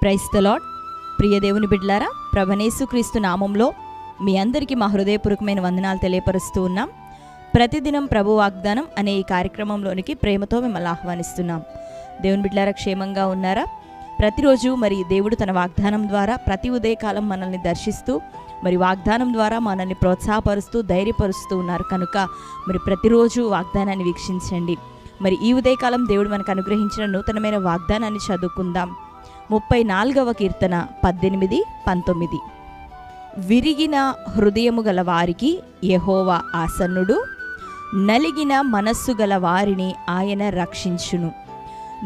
Praise the lord. ప్రియ దేవుని బిడ్డలారా, ప్రభువైన క్రీస్తు నామంలో మీ అందరికీ మా హృదయపూర్వకమైన వందనాలు తెలియపరుస్తూ ఉన్నాం. ప్రతిదినం ప్రభు వాగ్దానం అనే ఈ కార్యక్రమంలోనికి ప్రేమతో మిమ్మల్ని ఆహ్వానిస్తున్నాం. దేవుని బిడ్డలారా, క్షేమంగా ఉన్నారా? ప్రతిరోజు మరి దేవుడు తన వాగ్దానం ద్వారా ప్రతి ఉదయకాలం మనల్ని దర్శిస్తూ మరి వాగ్దానం ద్వారా మనల్ని ప్రోత్సాహపరుస్తూ ధైర్యపరుస్తూ ఉన్నారు కనుక మరి ప్రతిరోజు వాగ్దానాన్ని వీక్షించండి. మరి ఈ ఉదయకాలం దేవుడు మనకు అనుగ్రహించిన నూతనమైన వాగ్దానాన్ని చదువుకుందాం. 34వ కీర్తన 18-19. విరిగిన హృదయము గల వారికి యెహోవా ఆసన్నుడు, నలిగిన మనస్సు గల వారిని ఆయన రక్షించును.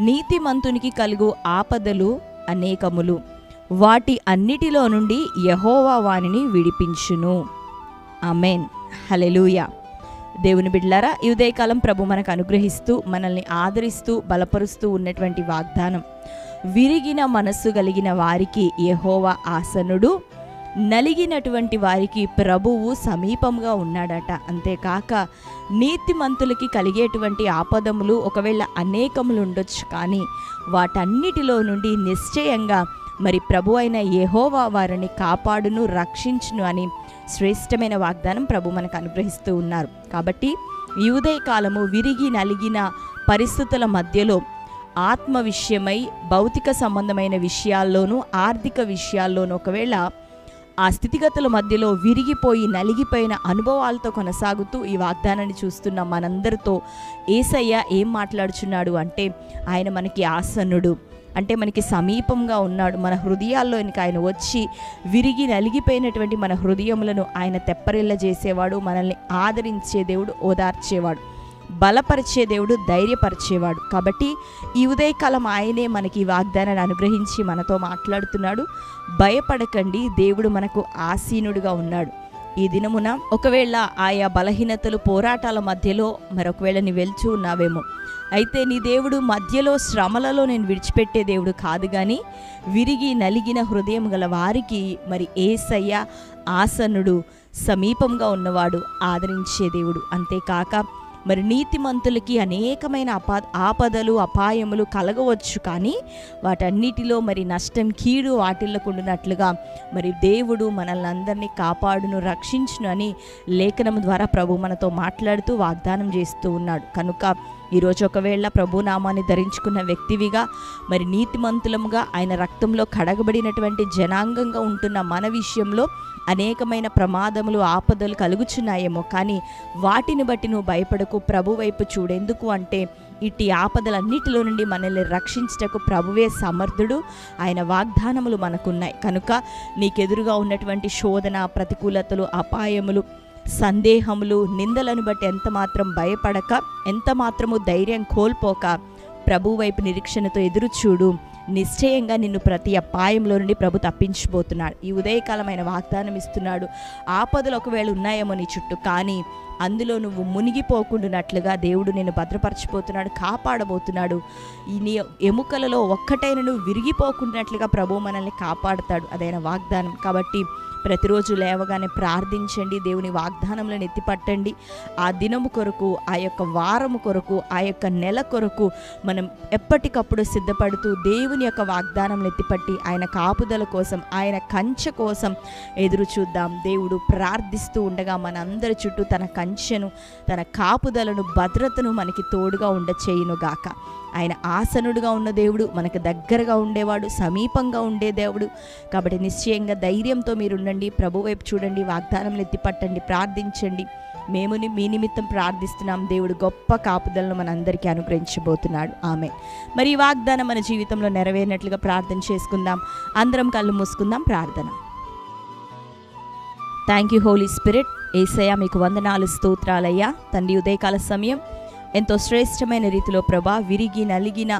నీతిమంతునికి కలుగు ఆపదలు అనేకములు, వాటి అన్నిటిలో నుండి యెహోవా వానిని విడిపించును. ఆమేన్, హల్లెలూయా. దేవుని బిడ్డలారా, ఈ ఉదయకాలం ప్రభు మనకు అనుగ్రహిస్తూ మనల్ని ఆదరిస్తూ బలపరుస్తూ ఉన్నటువంటి వాగ్దానం, విరిగిన మనస్సు కలిగిన వారికి యెహోవా ఆసన్నుడు, నలిగినటువంటి వారికి ప్రభువు సమీపంగా ఉన్నాడట. అంతేకాక నీతిమంతులకి కలిగేటువంటి ఆపదములు ఒకవేళ అనేకములు ఉండొచ్చు, కానీ వాటన్నిటిలో నుండి నిశ్చయంగా మరి ప్రభు అయిన యెహోవా వారిని కాపాడును, రక్షించును అని శ్రేష్టమైన వాగ్దానం ప్రభు మనకు అనుగ్రహిస్తూ ఉన్నారు. కాబట్టి ఈ ఉదయకాలము విరిగి నలిగిన పరిస్థితుల మధ్యలో ఆత్మ విషయమై భౌతిక సంబంధమైన విషయాల్లోనూ ఆర్థిక విషయాల్లోనూ ఒకవేళ ఆ స్థితిగతుల మధ్యలో విరిగిపోయి నలిగిపోయిన అనుభవాలతో కొనసాగుతూ ఈ వాగ్దానాన్ని చూస్తున్న మనందరితో యేసయ్య ఏం మాట్లాడుచున్నాడు అంటే, ఆయన మనకి ఆసన్నుడు, అంటే మనకి సమీపంగా ఉన్నాడు. మన హృదయాల్లోనికి ఆయన వచ్చి విరిగి నలిగిపోయినటువంటి మన హృదయములను ఆయన తెప్పరిల్ల చేసేవాడు, మనల్ని ఆదరించే దేవుడు, ఓదార్చేవాడు, బలపరిచే దేవుడు, ధైర్యపరిచేవాడు. కాబట్టి ఈ ఉదయకాలం ఆయనే మనకి ఈ వాగ్దానాన్ని అనుగ్రహించి మనతో మాట్లాడుతున్నాడు. భయపడకండి, దేవుడు మనకు ఆసీనుడిగా ఉన్నాడు. ఈ దినమున ఒకవేళ ఆయా బలహీనతలు పోరాటాల మధ్యలో మరొకవేళ నీ వెళ్తూ ఉన్నావేమో, అయితే నీ దేవుడు మధ్యలో శ్రమలలో నేను విడిచిపెట్టే దేవుడు కాదు, కానీ విరిగి నలిగిన హృదయం గల వారికి మరి యేసయ్య ఆసన్నుడు, సమీపంగా ఉన్నవాడు, ఆదరించే దేవుడు. అంతేకాక మరి నీతిమంతులకి అనేకమైన ఆపదలు అపాయములు కలగవచ్చు, కానీ వాటన్నిటిలో మరి నష్టం కీడు వాటిల్లకుండానట్లుగా మరి దేవుడు మనల్ని అందరినీ కాపాడును, రక్షించును అని లేఖనం ద్వారా ప్రభు మనతో మాట్లాడుతూ వాగ్దానం చేస్తూ ఉన్నాడు. కనుక ఈరోజు ఒకవేళ ప్రభు నామాన్ని ధరించుకున్న వ్యక్తివిగా మరి నీతిమంతులముగా ఆయన రక్తంలో కడగబడినటువంటి జనాంగంగా ఉంటున్న మన విషయంలో అనేకమైన ప్రమాదములు ఆపదలు కలుగుచున్నాయేమో, కానీ వాటిని బట్టి నువ్వు భయపడకు, ప్రభు వైపు చూడెందుకు అంటే ఇట్టి ఆపదలన్నిటిలో నుండి మనల్ని రక్షించటకు ప్రభువే సమర్థుడు. ఆయన వాగ్దానములు మనకున్నాయి. కనుక నీకెదురుగా ఉన్నటువంటి శోధన, ప్రతికూలతలు, అపాయములు, సందేహములు, నిందలను బట్టి ఎంత మాత్రం భయపడక, ఎంత మాత్రము ధైర్యం కోల్పోక ప్రభు వైపు నిరీక్షణతో ఎదురు చూడు. నిశ్చయంగా నిన్ను ప్రతి అపాయంలో నుండి ప్రభు తప్పించబోతున్నాడు. ఈ ఉదయకాలమైన వాగ్దానం ఇస్తున్నాడు. ఆపదలు ఒకవేళ ఉన్నాయేమో నీ చుట్టూ, కానీ అందులో నువ్వు మునిగిపోకుండానట్లుగా దేవుడు నిన్ను భద్రపరచిపోతున్నాడు, కాపాడబోతున్నాడు. ఈ నీ ఎముకలలో ఒక్కటైన నువ్వు విరిగిపోకుండానట్లుగా ప్రభు మనల్ని కాపాడుతాడు. అదైన వాగ్దానం. కాబట్టి ప్రతిరోజు లేవగానే ప్రార్థించండి, దేవుని వాగ్దానంలను ఎత్తిపట్టండి. ఆ దినము కొరకు, ఆ యొక్క వారము కొరకు, ఆ యొక్క నెల కొరకు మనం ఎప్పటికప్పుడు సిద్ధపడుతూ దేవుని యొక్క వాగ్దానంలో ఎత్తిపట్టి ఆయన కాపుదల కోసం, ఆయన కంచె కోసం ఎదురు చూద్దాం. దేవుడు ప్రార్థిస్తూ ఉండగా మనందరి చుట్టూ తన కంచెను, తన కాపుదలను, భద్రతను మనకి తోడుగా ఉండచేయునుగాక. ఆయన ఆసనుడుగా ఉన్న దేవుడు, మనకు దగ్గరగా ఉండేవాడు, సమీపంగా ఉండే దేవుడు. కాబట్టి నిశ్చయంగా ధైర్యంతో మీరుండండి, ప్రభు వైపు చూడండి, వాగ్దానంలో ఎత్తిపట్టండి, ప్రార్థించండి. మేము మీ నిమిత్తం ప్రార్థిస్తున్నాం. దేవుడు గొప్ప కాపుదలను మనందరికీ అనుగ్రహించబోతున్నాడు. ఆమేన్. మరి ఈ వాగ్దానం మన జీవితంలో నెరవేరినట్లుగా ప్రార్థన చేసుకుందాం. అందరం కళ్ళు మూసుకుందాం. ప్రార్థన. Thank you Holy Spirit. యేసయ్య మీకు వందనాలు, స్తోత్రాలయ్యా. తండ్రి, ఉదయకాల సమయం ఎంతో శ్రేష్టమైన రీతిలో ప్రభా, విరిగి నలిగిన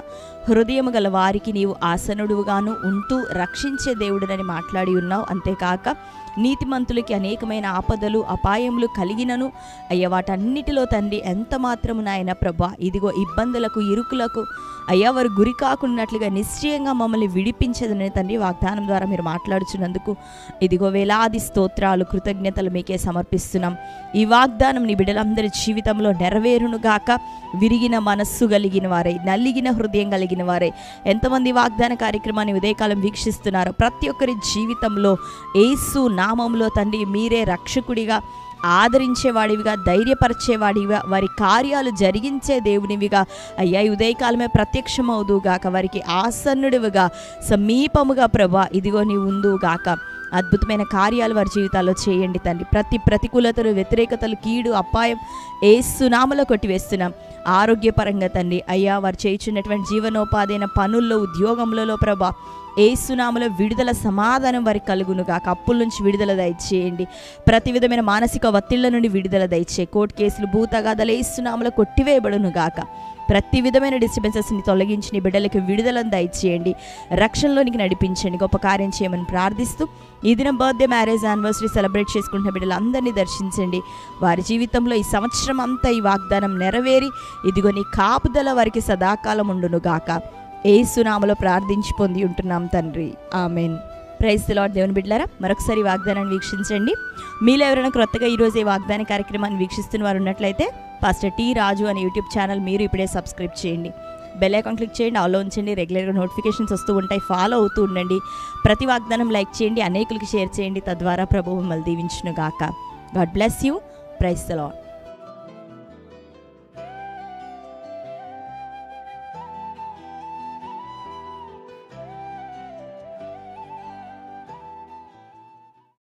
హృదయము గల వారికి నీవు ఆసనుడుగాను ఉంటూ రక్షించే దేవుడునని మాట్లాడి ఉన్నావు. అంతేకాక నీతిమంతులకి అనేకమైన ఆపదలు అపాయములు కలిగినను అయ్యా వాటన్నిటిలో తండ్రి ఎంత మాత్రము నాయన ప్రభా ఇదిగో ఇబ్బందులకు ఇరుకులకు అయ్యా వారు గురి కాకున్నట్లుగా నిశ్చయంగా మమ్మల్ని విడిపించదని తండ్రి వాగ్దానం ద్వారా మీరు మాట్లాడుచున్నందుకు ఇదిగో వేలాది స్తోత్రాలు కృతజ్ఞతలు మీకే సమర్పిస్తున్నాం. ఈ వాగ్దానం నీ బిడ్డలందరి జీవితంలో నెరవేరునుగాక. విరిగిన మనస్సు కలిగిన వారై నలిగిన హృదయం కలిగిన వారై ఎంతమంది వాగ్దాన కార్యక్రమాన్ని ఉదయకాలం వీక్షిస్తున్నారో ప్రతి ఒక్కరి జీవితంలో యేసు నామములో తండ్రి మీరే రక్షకుడిగా ఆదరించేవాడివిగా ధైర్యపరిచేవాడివిగా వారి కార్యాలు జరిగించే దేవునివిగా అయ్యా ఉదయకాలమే ప్రత్యక్షమవుదుగాక. వారికి ఆసన్నుడివిగా సమీపముగా ప్రభా ఇదిగో నీ ఉందుగాక. అద్భుతమైన కార్యాలు వారి జీవితాల్లో చేయండి తండ్రి. ప్రతి ప్రతికూలతలు వ్యతిరేకతలు కీడు అపాయం యేసు నామములో కొట్టివేస్తున్నాం. ఆరోగ్యపరంగా తండ్రి అయ్యా వారు చేయుచున్నటువంటి జీవనోపాధైన పనుల్లో ఉద్యోగములలో ప్రభా యేసు నామములో విడుదల సమాధానం వారికి కలుగునుగాక. అప్పుల నుంచి విడుదల దయచేయండి. ప్రతి విధమైన మానసిక ఒత్తిళ్ల నుండి విడుదల దయచే. కోర్టు కేసులు భూతగాథలు యేసు నామములో కొట్టివేయబడునుగాక. ప్రతి విధమైన డిస్టర్బెన్సెస్ని తొలగించి నీ బిడ్డలకి విడుదలను దయచేయండి. రక్షణలోనికి నడిపించండి. గొప్ప కార్యం చేయమని ప్రార్థిస్తూ ఈ దినం బర్త్డే మ్యారేజ్ యానివర్సరీ సెలబ్రేట్ చేసుకుంటున్న బిడ్డలందరినీ దర్శించండి. వారి జీవితంలో ఈ సంవత్సరం అంతా ఈ వాగ్దానం నెరవేరి ఇదిగో నీ కాపుదల వారికి సదాకాలం ఉండునుగాక. యేసు నామములో ప్రార్థించి పొంది ఉంటున్నాం తండ్రి. ఆమెన్. Praise the Lord. దేవుని బిడ్డలారా మరొకసారి వాగ్దానాన్ని వీక్షించండి. మీలో ఎవరైనా క్రొత్తగా ఈరోజు ఈ వాగ్దాన కార్యక్రమాన్ని వీక్షిస్తున్న వారు ఉన్నట్లయితే పాస్టర్ టి రాజు అనే యూట్యూబ్ ఛానల్ మీరు ఇప్పుడే సబ్స్క్రైబ్ చేయండి. బెల్ ఐకాన్ క్లిక్ చేయండి, ఆల్లో ఉంచండి. రెగ్యులర్గా నోటిఫికేషన్స్ వస్తూ ఉంటాయి, ఫాలో అవుతూ ఉండండి. ప్రతి వాగ్దానం లైక్ చేయండి, అనేకులకి షేర్ చేయండి. తద్వారా ప్రభువు మిమ్మల్ని దీవించునుగాక. God bless you. Praise the lord.